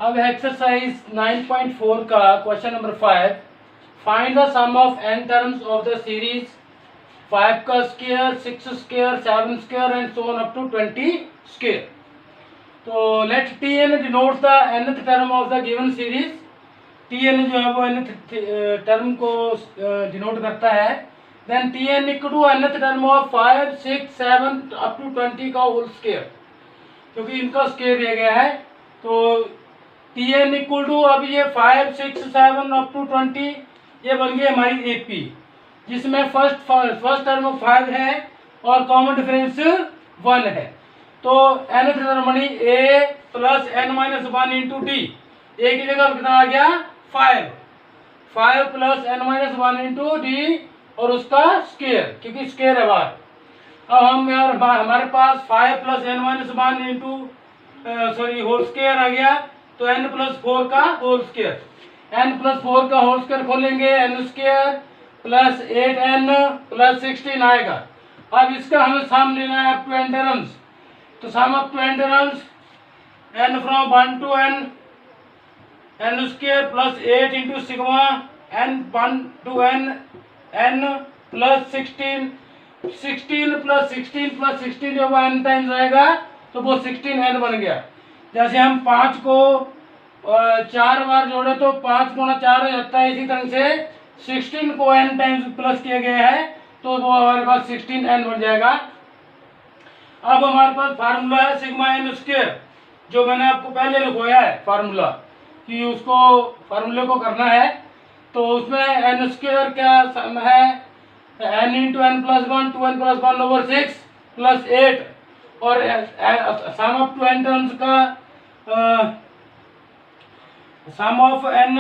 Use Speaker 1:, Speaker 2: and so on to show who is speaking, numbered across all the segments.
Speaker 1: अब एक्सरसाइज 9.4 का question number 5, find the sum of n terms of the series 5 का square, 6 square, 7 square and so on up to 20 square. तो let Tn denote the nth term of the given series. Tn जो है वो nth term को denote करता है। Then Tn equal to nth term of 5, 6, 7 up to 20 का whole square, क्योंकि इनका स्क्वायर दिया गया है। तो Tn इक्वल टू अब ये 5, 6, 7 अप टू 20 ये बन गई हमारी AP, जिसमें फर्स्ट टर्म 5 है और कॉमन डिफरेंस 1 है। तो nth टर्म बनी A plus n-1 into D. A की जगह कितना आ गया 5 प्लस n-1 इंटू डी और उसका स्क्वायर, क्योंकि स्क्वायर है बाहर। अब हम यार हमारे पास 5 plus n-1 into whole square आ गया, तो n प्लस 4 का होल स्क्वायर। n प्लस 4 का होल स्क्वायर खोलेंगे, n square plus 8n plus 16 आएगा। अब इसका हमें सम लेना है अप टू n टर्म्स। तो sum up to n terms n from 1 to n, n square plus 8 into sigma n 1 to n plus 16 plus 16 जो वो n टाइम्स आएगा, तो वो 16n बन गया। जैसे हम 5 को 4 बार जोड़े तो 5 गुणा 4 हो जाता है, इसी तरह से 16 को n टाइम्स प्लस किया गया है, तो वो हमारे पास 16n बन जाएगा। अब हमारे पास फार्मूला है सिग्मा n स्क्वायर, जो मैंने आपको पहले लिखवाया है फार्मूला, कि उसको फार्मूले को करना है। तो उसमें n स्क्वायर क्या सम है, n into n plus 1, 2n plus 1 over 6 plus 8, और सम ऑफ टू n टर्म्स का सम ऑफ n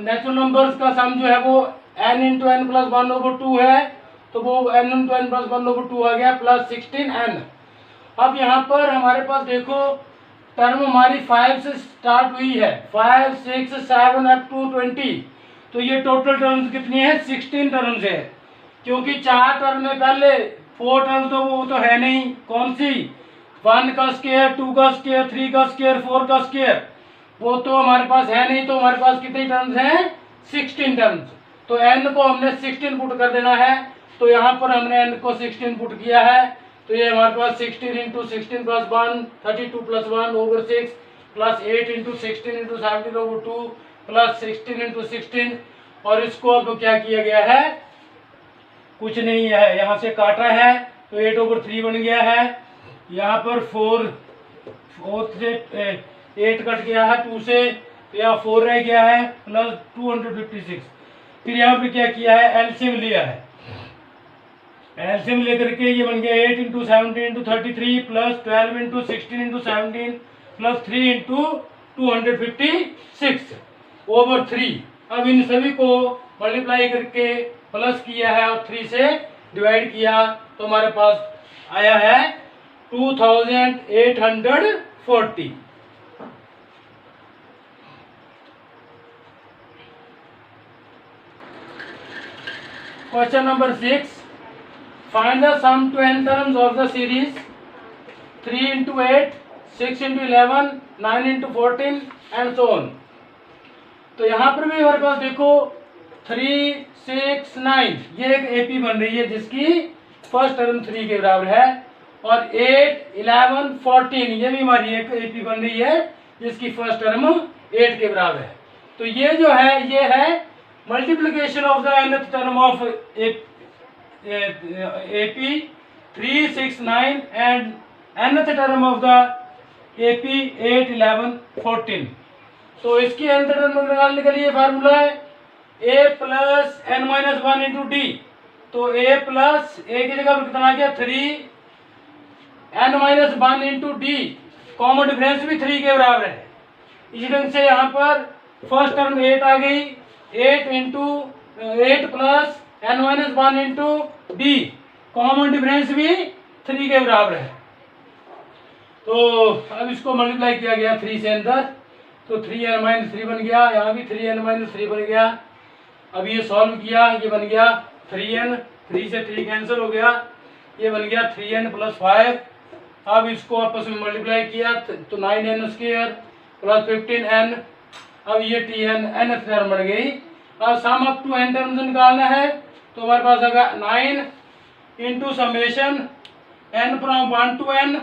Speaker 1: नेचुरल नंबर्स का सम जो है वो n into n plus 1 over 2 है, तो वो n into n plus 1 over 2 आ गया प्लस 16n। अब यहाँ पर हमारे पास देखो टर्म हमारी 5 से स्टार्ट हुई है, 5, 6, 7 अप टू 20, तो ये टोटल टर्म्स कितनी है 16 टर्म्स है। क्योंकि 4 टर्म में पहले 4 टर्म तो वो तो है नहीं, कौन सी 1 का स्क्वायर, 2 का स्क्वायर, 3 का स्क्वायर, 4 का स्क्वायर, वो तो हमारे पास है नहीं। तो हमारे पास कितनी टर्म्स हैं 16 टर्म्स। तो n को हमने 16 पुट कर देना है, तो यहाँ पर हमने n को 16 पुट किया है। तो ये हमारे पास 16 into 16 plus 1 32 plus 1 over 6 plus 8 into 16 into 17 over 2 plus 16 into 16, और इसको अब क्या किया गया है, कुछ नहीं है, यहाँ से काटा है तो 8 ओवर 3 बन गया है। यहाँ पर 4 से 8 कट गया है 2 से, तो यहाँ 4 रह गया है प्लस 256। फिर यहाँ पे क्या किया है, एलसीएम लिया है। एलसीएम लेकर के ये बन गया 8 into 17 into 33 plus 12 into 16 into 17 plus 3 into 256 over 3। अब इन सभी को मल्टीप्लाई करके प्लस किया है और 3 से डिवाइड किया, तो हमारे पास आया है 2840। Question number 6, find the sum to n terms of the series 3 into 8, 6 into 11, 9 into 14 and so on. तो यहाँ पर भी हमारे पास देखो 3, 6, 9 ये एक AP बन रही है, जिसकी फर्स्ट टर्म 3 के बराबर है, और 8, 11, 14 ये भी हमारी एक AP बन रही है, जिसकी फर्स्ट टर्म 8 के बराबर है। तो ये जो है ये है multiplication of the nth term of AP 3, 6, 9 and nth term of the AP 8, 11, 14। तो इसकी nth टर्म निकालने के लिए फार्मूला है a plus n-1 into D. तो a प्लस a की जगह पर कितना आ गया 3, n-1 into D, common difference भी 3 के बराबर है। इसी ढंग से यहाँ पर फर्स्ट टर्म 8 आ गई, 8 plus n-1 into D, common difference भी 3 के बराबर है। तो अब इसको मल्टीप्लाई किया गया 3 से अंदर, तो 3n-3 बन गया, यहाँ भी 3n-3 बन गया। अब ये सॉल्व किया, ये बन गया 3n, 3 से 3 कैंसिल हो गया, ये बन गया 3n प्लस 5। अब इसको आपस में मल्टीप्लाई किया तो 9n स्क्वायर प्लस 15n। अब ये tn n टर्म बन गई। अब sum up to n terms निकालना है तो हमारे पास आएगा 9 into summation n from 1 to n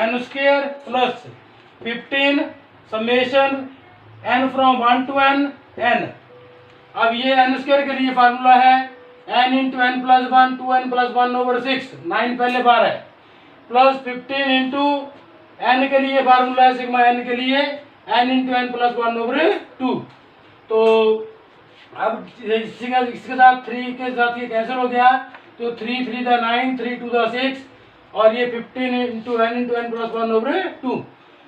Speaker 1: n square plus 15 summation n from 1 to n n। अब ये n स्क्वायर के लिए फार्मूला है n into N plus 1 2n plus 1 over 6, 9 पहले बार है, प्लस 15 इंटू n के लिए फार्मूला है सिग्मा n के लिए n into N plus 1 over 2। तो अब इसके साथ 3 के साथ ये कैंसिल हो गया तो 3 3 द 9 3 2 द 6 और ये 15 इंटू एन प्लस 1 ओवर 2।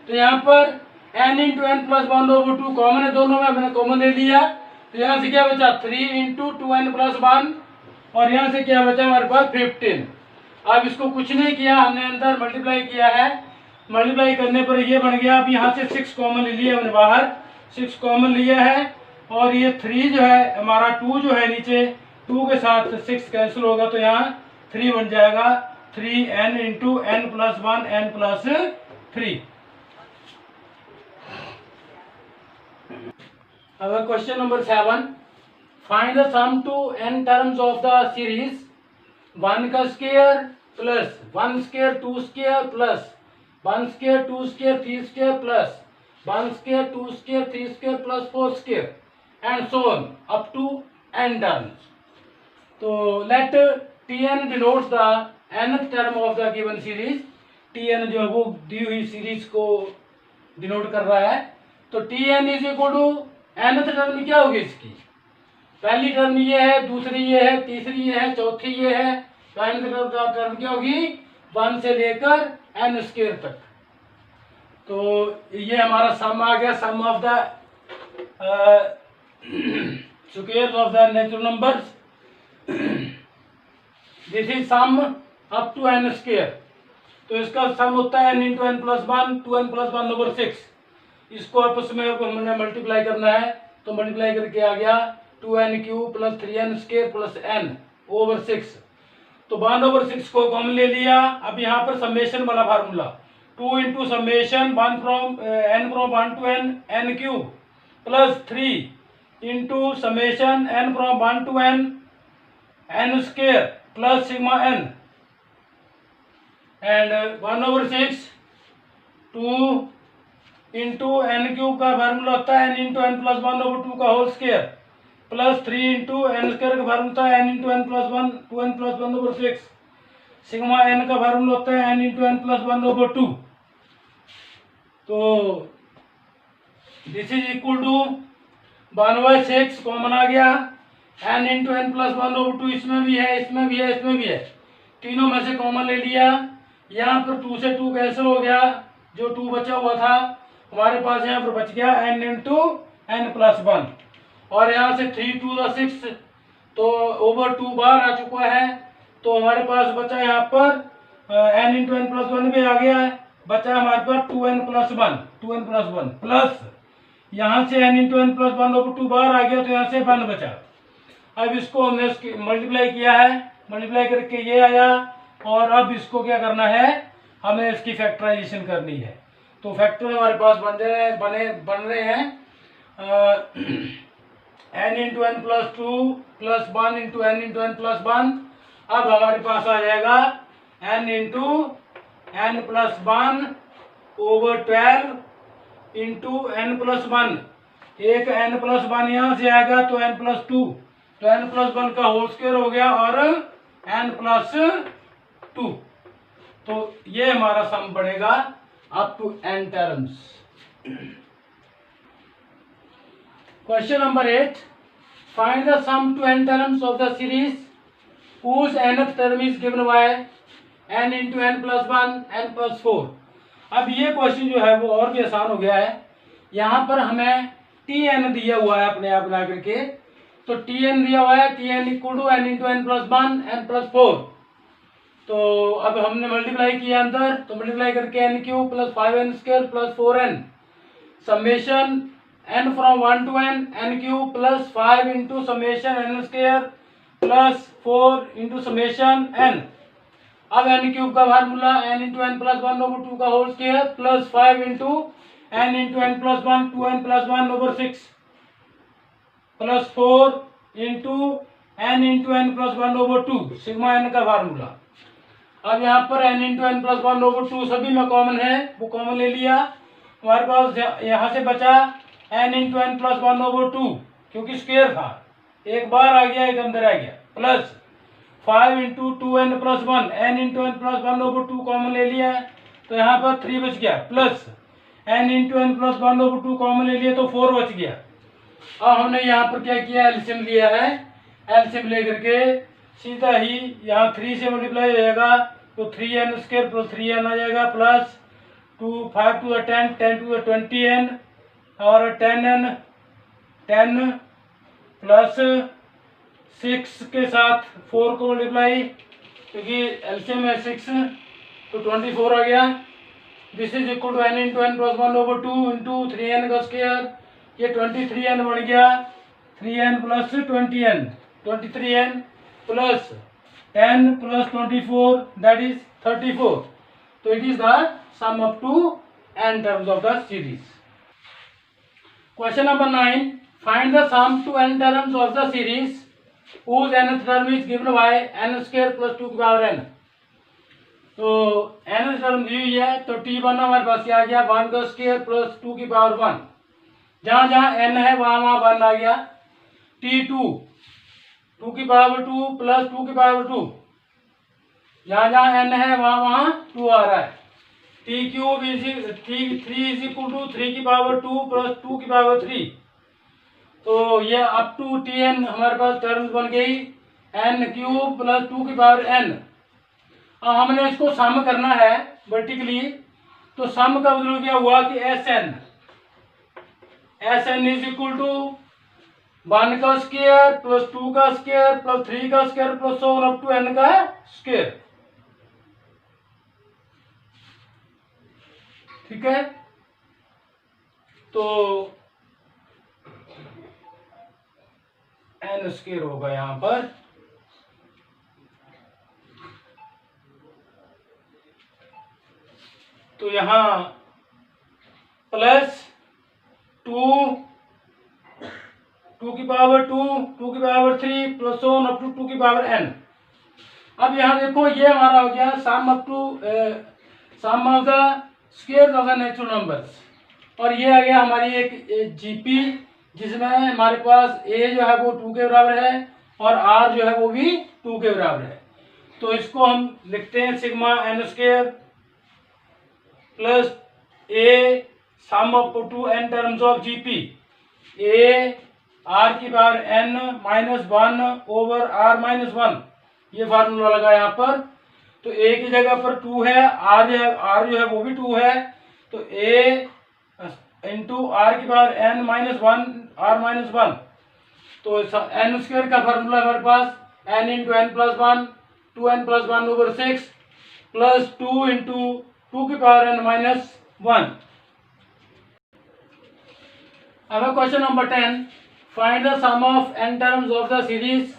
Speaker 1: तो यहाँ पर n into N plus 1 over 2 common है दोनों में, मैंने कॉमन ले लिया। तो यहाँ से क्या बचा 3 इंटू 2n प्लस 1 और यहाँ से क्या बचा हमारे पास 15। अब इसको कुछ नहीं किया, हमने अंदर मल्टीप्लाई किया है, मल्टीप्लाई करने पर ये बन गया। अब यहाँ से 6 कॉमन ले लिया हमने, बाहर 6 कॉमन लिया है और ये 3 जो है हमारा 2 जो है नीचे 2 के साथ 6 कैंसिल होगा तो यहाँ 3 बन जाएगा 3n into N plus 1 n plus 3। अब question number 7, find the sum to n terms of the series 1 का square plus 1 square 2 square plus 1 square 2 square 3 square plus 1 square 2 square 3 square plus 4 square and so on up to n terms. तो let tn denotes the nth term of the given series. tn जो है वो दी हुई series को denote कर रहा है। तो tn is equal to nth term क्या होगी इसकी, पहली टर्म ये है, दूसरी ये है, तीसरी ये है, चौथी ये है। तो nth टर्म क्या होगी 1 से लेकर n स्क्वायर तक। तो ये हमारा सम आ गया, sum of the squares of the natural numbers. This is sum up to n square. तो इसका सम होता है n into N plus 1 2n plus 1 over 6। इसको आपस में हमने मल्टीप्लाई करना है तो मल्टीप्लाई करके आ गया 2n cube plus 3n square plus n over 6। तो 1 ओवर 6 को कॉमन ले लिया। अब यहाँ पर समेशन वाला formula 2 into summation 1 from n from 1 to n n cube plus 3 into summation n from 1 to n n square plus sigma n and 1 over 6 2 into n cube का formula होता है n into N plus 1 over 2 का whole square plus 3 into n square का formula होता है n into N plus 1 2n plus 1 over 6। Sigma n का formula होता है n into N plus 1 over 2। तो this is equal to 1/6 common आ गया, n into N plus 1 over 2 इसमें भी है, इसमें भी है, इसमें भी है, तीनों में से कॉमन ले लिया। यहाँ पर 2 से 2 कैंसिल हो गया, जो 2 बचा हुआ था हमारे पास यहाँ पर बच गया n इंटू एन प्लस 1 और यहाँ से 3 2 द 6 तो ओवर 2 बार आ चुका है। तो हमारे पास बचा यहाँ पर n इंटू एन प्लस 1 भी आ गया है, बचा हमारे पास 2n प्लस 1 प्लस यहाँ से n into N plus 1 over 2 बार आ गया तो यहाँ से 1 बचा। अब इसको हमने मल्टीप्लाई किया है, मल्टीप्लाई करके ये आया और अब इसको क्या करना है, हमें इसकी फैक्टराइजेशन करनी है। तो फैक्टर हमारे पास बन रहे हैं n into N plus 2 plus 1 into N plus 1। अब हमारे पास आ जाएगा n into N plus 1 over 12 into N plus 1। एक n प्लस 1 यहाँ से आएगा तो n प्लस 2, तो n प्लस 1 का होल स्क्वायर हो गया और n प्लस 2। तो ये हमारा सम बढ़ेगा up to n terms. Question number 8, find the sum to n terms of the series whose nth term is given by n into n plus 1 n plus 4। अब ये question जो है वो और भी आसान हो गया है। यहाँ पर हमें tn दिया हुआ है अपने आप बना करके, तो tn दिया हुआ है tn equal to n into N plus 1 n plus 4। तो अब हमने मल्टीप्लाई किया अंदर, तो मल्टीप्लाई करके n cube plus 5n square plus 4n summation n from 1 to n cube plus 5 into summation n square plus 4 into summation n। अब n cube का formula n into N plus 1 over 2 का whole square plus 5 into n into N plus one, 2n+1/6 plus 4 into n into N plus 1/2 sigma n का formula. अब यहाँ पर n into N plus 1/2 सभी में common है, वो कॉमन ले लिया। हमारे पास यहाँ से बचा n इंटू एन प्लस 1/2 क्योंकि स्क्वायर था, एक बार आ गया एक अंदर आ गया, plus 5 into 2n+1 n into N plus 1/2 common ले लिया है तो यहाँ पर 3 बच गया, plus n into N plus 1/2 common ले लिया तो 4 बच गया। अब हमने यहाँ पर क्या किया, एलसीएम लिया है, एलसीएम लेकर के सीधा ही यहाँ 3 से मल्टीप्लाई हो जाएगा तो 3n² प्लस 3n आ जाएगा, प्लस 5 टू 10, 10 टू 20n और 10 प्लस 6 के साथ 4 को मल्टीप्लाई क्योंकि एलसीएम है 6 तो 24 आ गया। This is equal to n into N plus 1/2 into 3n का स्क्वायर, ये 23n बन गया, 3n plus 20n 23n plus 10 plus 24 that is 34। तो it is the sum up to n terms of the series. Question number 9, find the sum to n terms of the series whose nth term is given by n² plus 2 की power n। तो n term दी हुई है तो t1 हमारे पास क्या आ गया, 1 का square plus 2 की पावर 1, जहां जहां n है वहां वहां 1 आ गया। t2 2 की पावर 2 प्लस 2 की पावर 2, जहां जहां n है वहां वहां 2 आ रहा है। t3 इज इक्वल टू 3 की पावर 2 प्लस 2 की पावर 3, तो ये अप टू tn हमारे पास टर्म्स बन गई n³ प्लस 2 की पावर n। अब हमने इसको सम करना है वर्टिकली, तो सम का मतलब क्या हुआ कि Sn इज इक्वल टू 1 का स्क्वायर प्लस 2 का स्क्वायर प्लस 3 का square plus so on up to n का स्क्वायर। ठीक है, तो n स्क्वायर होगा यहां पर, तो यहां प्लस 2 की पावर 2 2 की power 3 plus so on up to 2 की पावर n। अब यहां देखो ये हमारा हो गया sum up to sum of the squares of the natural numbers, और ये आ गया हमारी एक जीपी जिसमें हमारे पास a जो है वो 2 के बराबर है और r जो है वो भी 2 के बराबर है। तो इसको हम लिखते हैं sigma n² plus a sum up to n terms of GP, a r की पावर n -1 ओवर r -1, ये फार्मूला लगा यहाँ पर। तो a की जगह पर 2 है, r जो है वो भी 2 है, तो a इंटू r की पावर n -1 r -1, तो n² का फार्मूला हमारे पास n into N plus 1 2n+1/6 plus 2 into 2 की पावर n -1। अब question number 10, find the sum of n terms of the series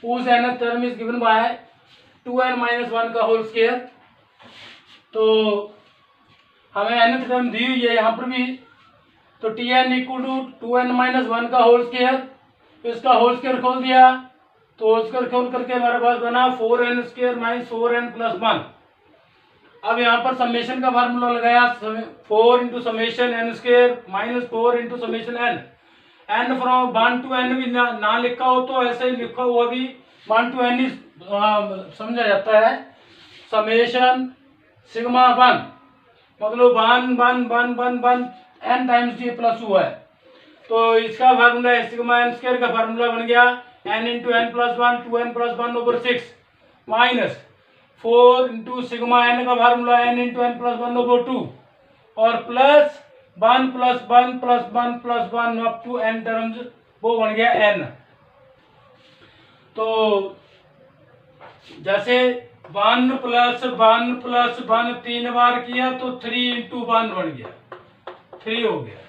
Speaker 1: whose nth term is given by 2n-1 का whole square. तो हमें nth term दी हुई है यहाँ पर भी, तो tn इक्वल टू 2n-1 का होल स्क्वायर, तो इसका होल स्क्वायर खोल दिया, तो होल स्क्वायर खोल करके हमारे पास बना 4n² - 4n + 1। अब यहाँ पर समेशन का फार्मूला लगाया, 4 into summation n² - 4 into summation n, n from 1 to n भी ना लिखा हो तो ऐसे ही लिखा हुआ भी 1 to n ही समझा जाता है। समेशन सिग्मा 1 मतलब 1 1 1 1 1 n टाइम्स ये प्लस हुआ है, तो इसका फार्मूला है सिग्मा n² का फार्मूला बन गया n into N plus 1 2n+1/6 minus 4 into sigma n का formula n into N plus 1/2 और plus 1 plus 1 plus 1 plus 1 up to n terms, वो बन गया n। तो जैसे 1 प्लस 1 प्लस 1 3 बार किया तो 3 इंटू 1 बन गया, 3 हो गया।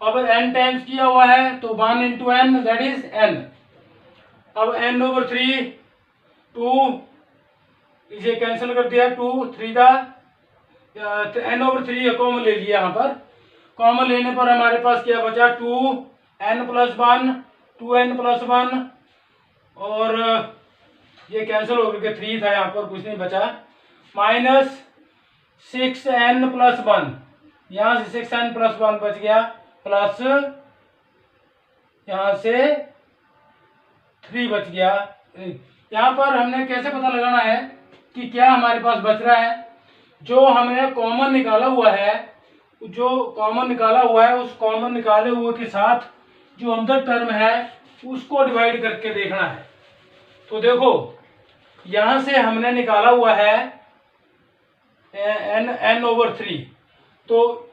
Speaker 1: अब n टाइम्स किया हुआ है तो 1 into n that is n। अब n/3 2, इसे कैंसिल कर दिया, 2 3 का n/3 कॉमन ले लिया, यहाँ पर कॉमन लेने पर हमारे पास क्या बचा, 2n+1, 2n+1 और ये कैंसिल हो गया, 3 था यहाँ पर, कुछ नहीं बचा, -6n+1, यहाँ से 6n+1 बच गया, प्लस यहाँ से 3 बच गया। यहाँ पर हमने कैसे पता लगाना है कि क्या हमारे पास बच रहा है, जो हमने कॉमन निकाला हुआ है, उस कॉमन निकाले हुए के साथ जो अंदर टर्म है उसको डिवाइड करके देखना है। तो देखो यहां से हमने निकाला हुआ है n/3, तो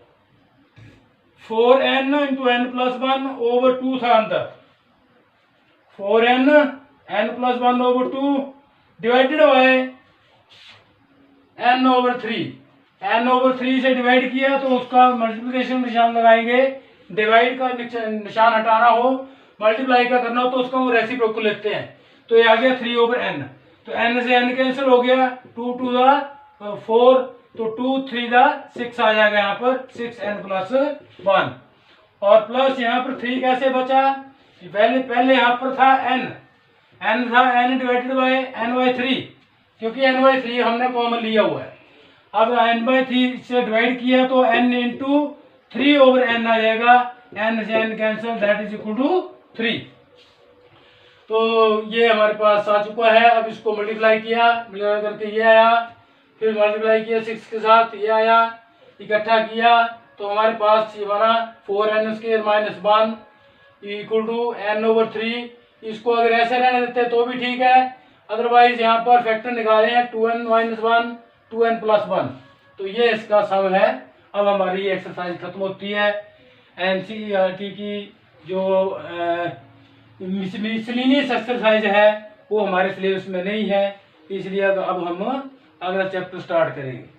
Speaker 1: 4n × n+1/2 था अंदर, 4n+1/2 divided by n/3, n/3 से डिवाइड किया तो उसका मल्टीप्लिकेशन निशान लगाएंगे, डिवाइड का निशान हटाना हो, मल्टीप्लाई का करना हो तो उसका वो रेसिप्रोकल लेते हैं। तो ये आ गया 3/n, तो n से n कैंसिल हो गया, 2 × 2 = 4, तो 2 × 3 = 6 आ जाएगा यहाँ पर, 6n+1 और प्लस यहाँ पर 3 कैसे बचा, पहले यहाँ पर था n था n डिवाइडेड बाय n/3, क्योंकि n/3 हमने कॉमन लिया हुआ है। अब n/3 से डिवाइड किया तो n × 3/n आ जाएगा, n से n cancel, that is equal to 3। तो ये हमारे पास आ चुका है। अब इसको मल्टीप्लाई किया, मल्टीप्लाई करके ये आया, फिर मल्टीप्लाई किया 6 के साथ, ये आया, इकट्ठा किया तो हमारे पास ये बना 4n² - 1 = n/3। इसको अगर ऐसे रहने देते तो भी ठीक है, अदरवाइज यहाँ पर फैक्टर निकाले हैं 2n - 1 2n+1, तो ये इसका सम है। अब हमारी एक्सरसाइज खत्म होती है। एनसीईआरटी की जो मिसलिनियस एक्सरसाइज है वो हमारे सिलेबस में नहीं है, इसलिए अब हम अगला चैप्टर स्टार्ट करेंगे।